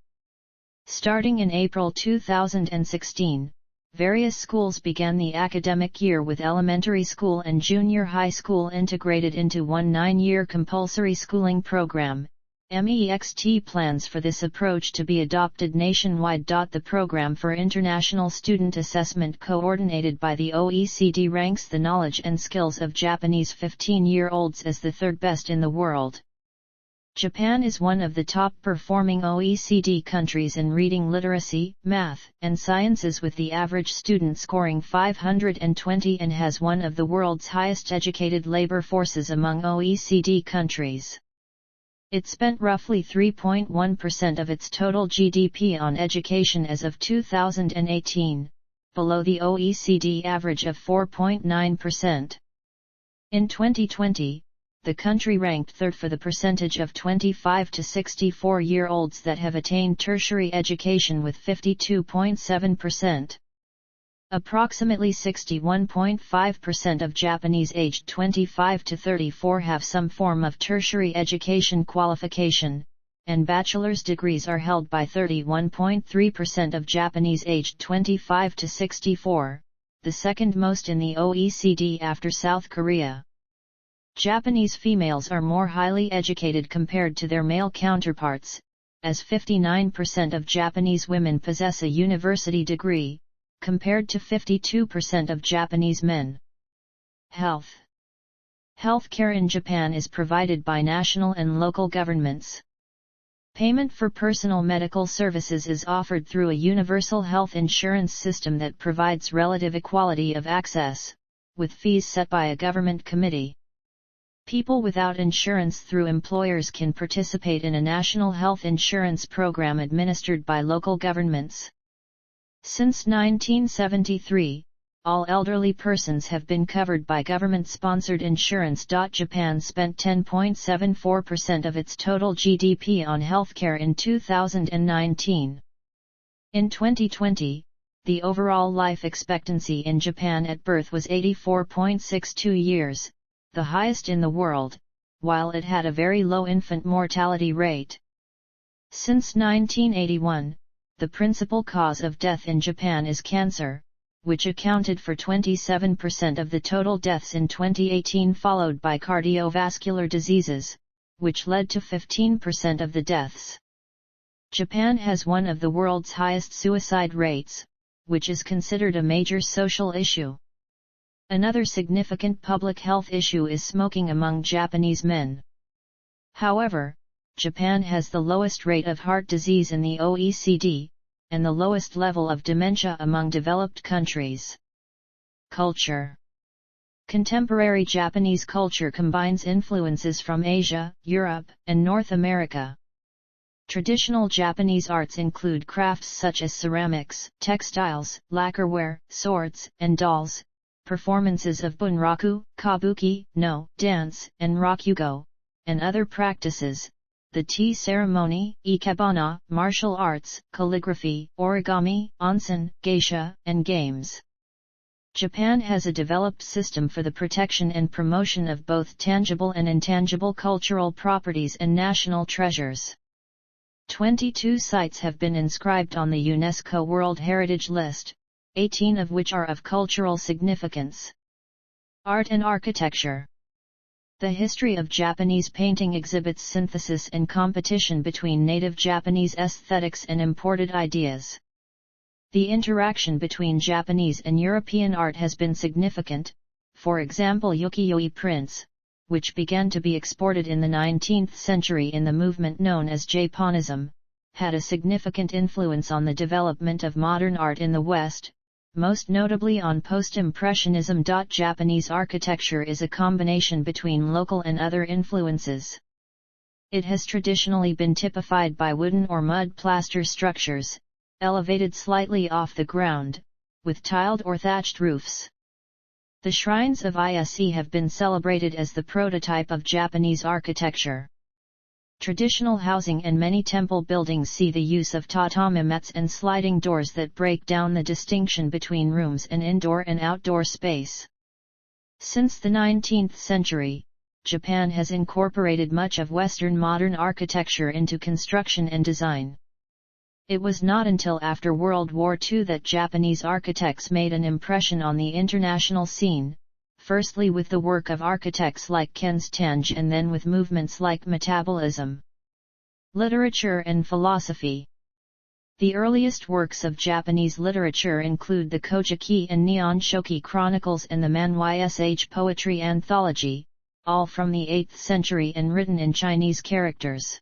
Starting in April 2016, various schools began the academic year with elementary school and junior high school integrated into one 9-year compulsory schooling program. MEXT plans for this approach to be adopted nationwide. The Program for International Student Assessment, coordinated by the OECD, ranks the knowledge and skills of Japanese 15-year-olds as the third best in the world. Japan is one of the top-performing OECD countries in reading literacy, math, and sciences, with the average student scoring 520, and has one of the world's highest educated labor forces among OECD countries. It spent roughly 3.1% of its total GDP on education as of 2018, below the OECD average of 4.9%. In 2020, the country ranked third for the percentage of 25 to 64-year-olds that have attained tertiary education, with 52.7%. Approximately 61.5% of Japanese aged 25 to 34 have some form of tertiary education qualification, and bachelor's degrees are held by 31.3% of Japanese aged 25 to 64, the second most in the OECD after South Korea. Japanese females are more highly educated compared to their male counterparts, as 59% of Japanese women possess a university degree, compared to 52% of Japanese men. Health. Healthcare in Japan is provided by national and local governments. Payment for personal medical services is offered through a universal health insurance system that provides relative equality of access, with fees set by a government committee. People without insurance through employers can participate in a national health insurance program administered by local governments. Since 1973, all elderly persons have been covered by government-sponsored insurance. Japan spent 10.74% of its total GDP on healthcare in 2019. In 2020, the overall life expectancy in Japan at birth was 84.62 years, the highest in the world, while it had a very low infant mortality rate. Since 1981, the principal cause of death in Japan is cancer, which accounted for 27% of the total deaths in 2018, followed by cardiovascular diseases, which led to 15% of the deaths. Japan has one of the world's highest suicide rates, which is considered a major social issue. Another significant public health issue is smoking among Japanese men. However, Japan has the lowest rate of heart disease in the OECD, and the lowest level of dementia among developed countries. Culture. Contemporary Japanese culture combines influences from Asia, Europe, and North America. Traditional Japanese arts include crafts such as ceramics, textiles, lacquerware, swords, and dolls, performances of bunraku, kabuki, no dance, and rakugo, and other practices, the tea ceremony, ikebana, martial arts, calligraphy, origami, onsen, geisha, and games. Japan has a developed system for the protection and promotion of both tangible and intangible cultural properties and national treasures. 22 sites have been inscribed on the UNESCO World Heritage List, 18 of which are of cultural significance. Art and architecture. The history of Japanese painting exhibits synthesis and competition between native Japanese aesthetics and imported ideas. The interaction between Japanese and European art has been significant, for example ukiyo-e prints, which began to be exported in the 19th century in the movement known as Japonism, had a significant influence on the development of modern art in the West, most notably on post-impressionism. Japanese architecture is a combination between local and other influences. It has traditionally been typified by wooden or mud plaster structures, elevated slightly off the ground, with tiled or thatched roofs. The shrines of Ise have been celebrated as the prototype of Japanese architecture. Traditional housing and many temple buildings see the use of tatami mats and sliding doors that break down the distinction between rooms and indoor and outdoor space. Since the 19th century, Japan has incorporated much of Western modern architecture into construction and design. It was not until after World War II that Japanese architects made an impression on the international scene, firstly with the work of architects like Ken's Tange and then with movements like metabolism. Literature and philosophy. The earliest works of Japanese literature include the Kojiki and Nihon Shoki Chronicles and the Man'ysh Poetry Anthology, all from the 8th century and written in Chinese characters.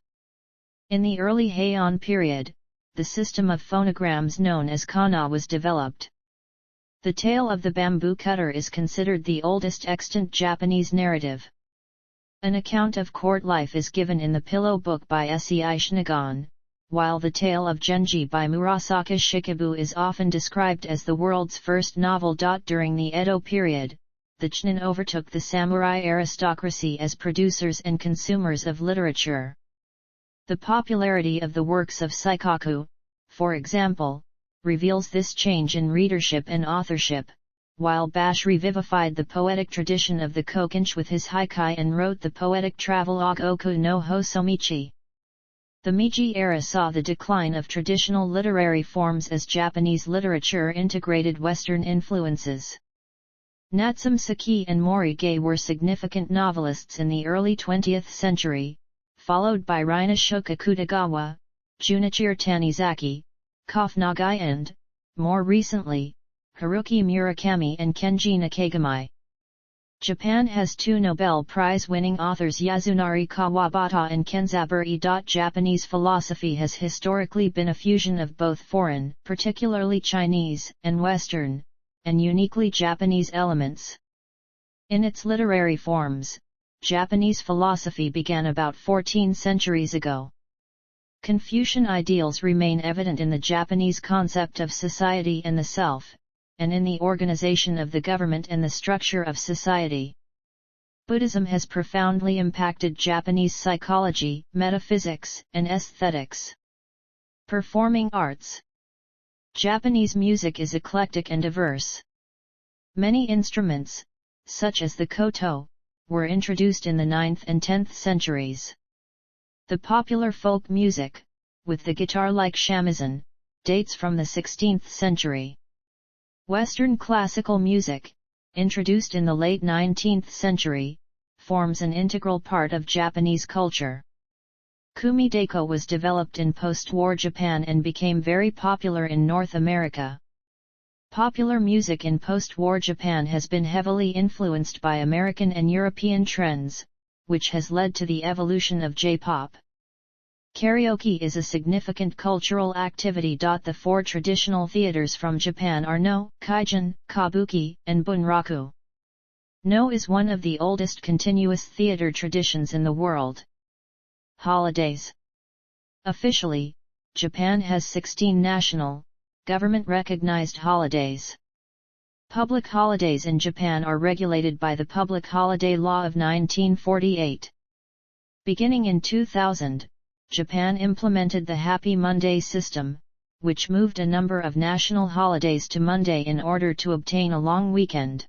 In the early Heian period, the system of phonograms known as kana was developed. The Tale of the Bamboo Cutter is considered the oldest extant Japanese narrative. An account of court life is given in the Pillow Book by Sei Shinagon, while the Tale of Genji by Murasaki Shikibu is often described as the world's first novel. During the Edo period, the Chinin overtook the samurai aristocracy as producers and consumers of literature. The popularity of the works of Saikaku, for example, reveals this change in readership and authorship, while Bash revivified the poetic tradition of the Kokinshi with his haikai and wrote the poetic travelogue Oku no Hosomichi. The Meiji era saw the decline of traditional literary forms as Japanese literature integrated Western influences. Natsume Saki and Morige were significant novelists in the early 20th century, followed by Rina Shokakutagawa, Junichiro Tanizaki, Kofnagai and, more recently, Haruki Murakami and Kenji Nakagami. Japan has two Nobel Prize-winning authors Yasunari Kawabata and Kenzaburi. Japanese philosophy has historically been a fusion of both foreign, particularly Chinese, and Western, and uniquely Japanese elements. In its literary forms, Japanese philosophy began about 14 centuries ago. Confucian ideals remain evident in the Japanese concept of society and the self, and in the organization of the government and the structure of society. Buddhism has profoundly impacted Japanese psychology, metaphysics, and aesthetics. Performing arts. Japanese music is eclectic and diverse. Many instruments, such as the koto, were introduced in the 9th and 10th centuries. The popular folk music, with the guitar-like shamisen, dates from the 16th century. Western classical music, introduced in the late 19th century, forms an integral part of Japanese culture. Kumideko was developed in post-war Japan and became very popular in North America. Popular music in post-war Japan has been heavily influenced by American and European trends, which has led to the evolution of J-pop. Karaoke is a significant cultural activity. The four traditional theaters from Japan are No, Kaijin, Kabuki, and Bunraku. No is one of the oldest continuous theater traditions in the world. Holidays. Officially, Japan has 16 national, government-recognized holidays. Public holidays in Japan are regulated by the Public Holiday Law of 1948. Beginning in 2000, Japan implemented the Happy Monday system, which moved a number of national holidays to Monday in order to obtain a long weekend.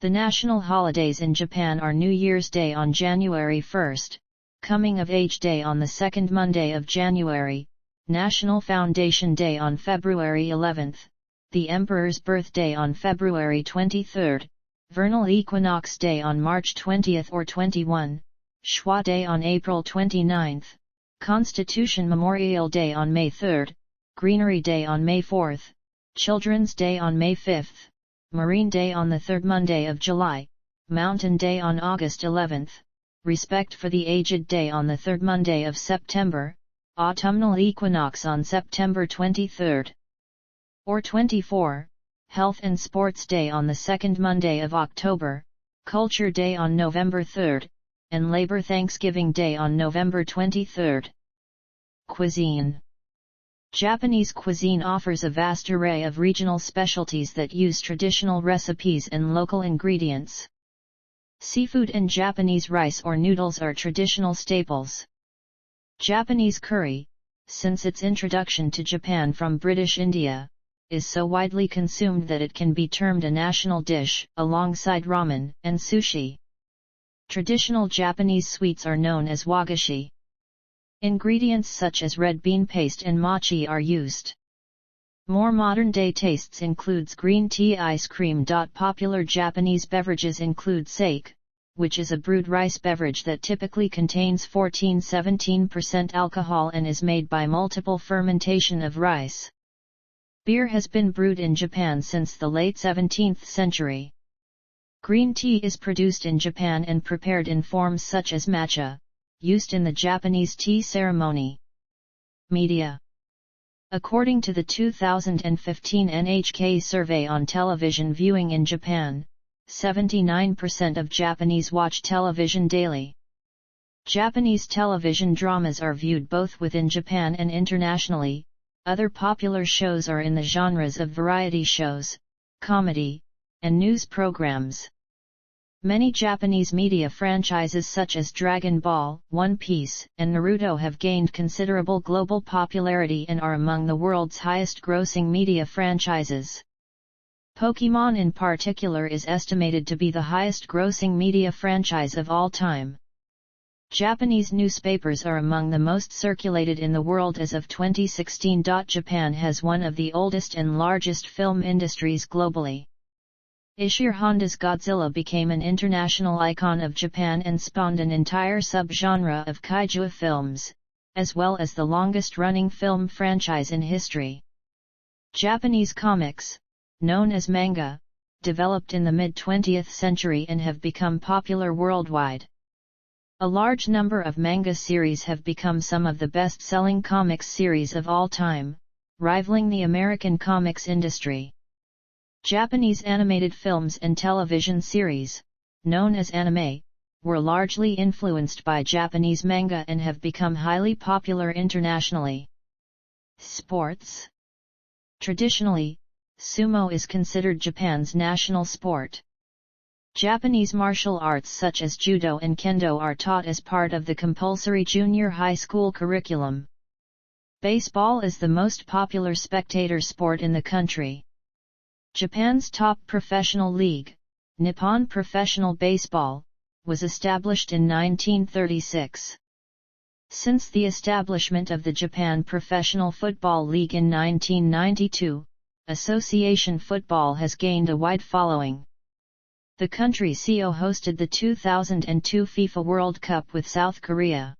The national holidays in Japan are New Year's Day on January 1st, Coming of Age Day on the second Monday of January, National Foundation Day on February 11th, the Emperor's Birthday on February 23rd, Vernal Equinox Day on March 20th or 21, Schwa Day on April 29th, Constitution Memorial Day on May 3rd, Greenery Day on May 4th, Children's Day on May 5th, Marine Day on the third Monday of July, Mountain Day on August 11th, Respect for the Aged Day on the third Monday of September, Autumnal Equinox on September 23rd or 24, Health and Sports Day on the second Monday of October, Culture Day on November 3rd, and Labor Thanksgiving Day on November 23rd. Cuisine. Japanese cuisine offers a vast array of regional specialties that use traditional recipes and local ingredients. Seafood and Japanese rice or noodles are traditional staples. Japanese curry, since its introduction to Japan from British India, is so widely consumed that it can be termed a national dish, alongside ramen and sushi. Traditional Japanese sweets are known as wagashi. Ingredients such as red bean paste and mochi are used. More modern-day tastes includes green tea ice cream. Popular Japanese beverages include sake, which is a brewed rice beverage that typically contains 14–17% alcohol and is made by multiple fermentation of rice. Beer has been brewed in Japan since the late 17th century. Green tea is produced in Japan and prepared in forms such as matcha, used in the Japanese tea ceremony. Media. According to the 2015 NHK survey on television viewing in Japan, 79% of Japanese watch television daily. Japanese television dramas are viewed both within Japan and internationally. Other popular shows are in the genres of variety shows, comedy, and news programs. Many Japanese media franchises such as Dragon Ball, One Piece, and Naruto have gained considerable global popularity and are among the world's highest-grossing media franchises. Pokémon in particular is estimated to be the highest-grossing media franchise of all time. Japanese newspapers are among the most circulated in the world as of 2016. Japan has one of the oldest and largest film industries globally. Ishiro Honda's Godzilla became an international icon of Japan and spawned an entire subgenre of kaiju films, as well as the longest-running film franchise in history. Japanese comics, known as manga, developed in the mid-20th century and have become popular worldwide. A large number of manga series have become some of the best-selling comics series of all time, rivaling the American comics industry. Japanese animated films and television series, known as anime, were largely influenced by Japanese manga and have become highly popular internationally. Sports. Traditionally, sumo is considered Japan's national sport. Japanese martial arts such as judo and kendo are taught as part of the compulsory junior high school curriculum. Baseball is the most popular spectator sport in the country. Japan's top professional league, Nippon Professional Baseball, was established in 1936. Since the establishment of the Japan Professional Football League in 1992, association football has gained a wide following. The country CO hosted the 2002 FIFA World Cup with South Korea.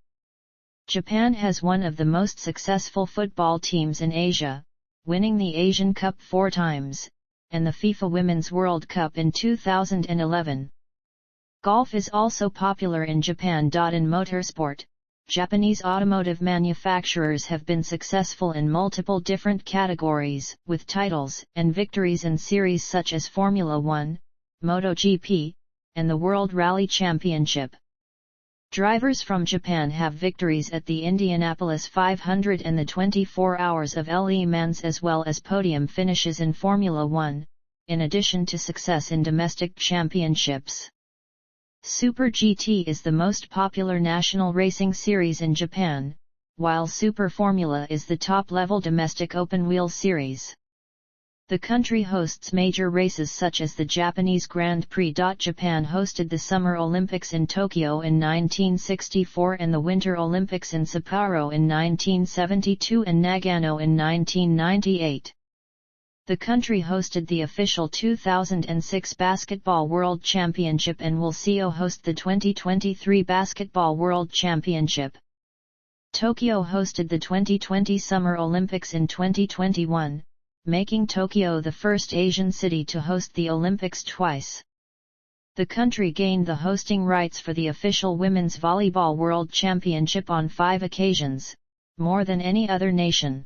Japan has one of the most successful football teams in Asia, winning the Asian Cup 4 times, and the FIFA Women's World Cup in 2011. Golf is also popular in Japan. In motorsport, Japanese automotive manufacturers have been successful in multiple different categories, with titles and victories in series such as Formula 1, MotoGP, and the World Rally Championship. Drivers from Japan have victories at the Indianapolis 500 and the 24 Hours of Le Mans as well as podium finishes in Formula 1, in addition to success in domestic championships. Super GT is the most popular national racing series in Japan, while Super Formula is the top-level domestic open-wheel series. The country hosts major races such as the Japanese Grand Prix. Japan hosted the Summer Olympics in Tokyo in 1964 and the Winter Olympics in Sapporo in 1972 and Nagano in 1998. The country hosted the official 2006 Basketball World Championship and will also host the 2023 Basketball World Championship. Tokyo hosted the 2020 Summer Olympics in 2021, making Tokyo the first Asian city to host the Olympics twice. The country gained the hosting rights for the official Women's Volleyball World Championship on 5 occasions, more than any other nation.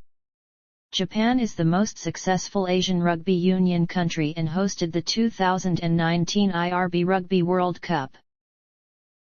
Japan is the most successful Asian rugby union country and hosted the 2019 IRB Rugby World Cup.